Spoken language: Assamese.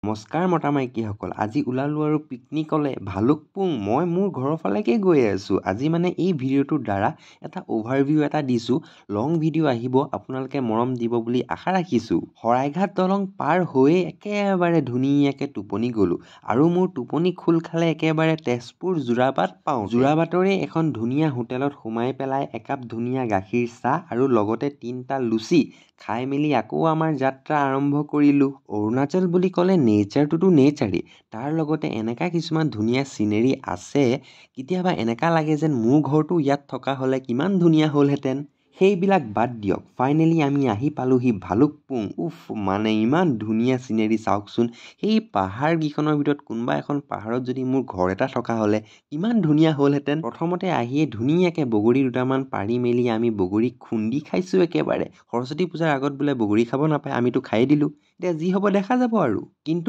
নমস্কাৰ মতা মাইকীসকল, আজি ওলালোঁ আৰু পিকনিকলে ভালুকপুং। মই মোৰ ঘৰৰ ফালেকে গৈ আছোঁ। আজি মানে এই ভিডিঅ'টোৰ দ্বাৰা এটা অভাৰভিউ এটা দিছোঁ। লং ভিডিঅ' আহিব, আপোনালোকে মৰম দিব বুলি আশা ৰাখিছোঁ। শৰাইঘাট দলং পাৰ হৈয়ে একেবাৰে ধুনীয়াকৈ টোপনি গ'লোঁ আৰু মোৰ টোপনি খোল খালে একেবাৰে তেজপুৰ যোৰাবাট পাওঁ। যোৰাবাটৰে এখন ধুনীয়া হোটেলত সোমাই পেলাই একাপ ধুনীয়া গাখীৰ চাহ আৰু লগতে 3টা লুচি খাই মেলি আকৌ আমাৰ যাত্ৰা আৰম্ভ কৰিলোঁ। অৰুণাচল বুলি ক'লে নেচাৰটোতো নেচাৰেই, তাৰ লগতে এনেকা কিছুমান ধুনীয়া চিনেৰি আছে, কেতিয়াবা এনেকা লাগে যেন মোৰ ঘৰটো ইয়াত থকা হ'লে কিমান ধুনীয়া হ'লহেঁতেন। সেইবিলাক বাদ দিয়ক, ফাইনেলি আমি আহি পালোহি ভালুকপুং। মানে ইমান ধুনীয়া চিনেৰি চাওকচোন। সেই পাহাৰকেইখনৰ ভিতৰত কোনোবা এখন পাহাৰত যদি মোৰ ঘৰ এটা থকা হ'লে কিমান ধুনীয়া হ'লহেঁতেন। প্ৰথমতে আহিয়ে ধুনীয়াকৈ বগৰী দুটামান পাৰি মেলি আমি বগৰী খুন্দি খাইছোঁ একেবাৰে। সৰস্বতী পূজাৰ আগত বোলে বগৰী খাব নাপায়, আমিতো খাই দিলোঁ। এতিয়া যি হ'ব দেখা যাব আৰু। কিন্তু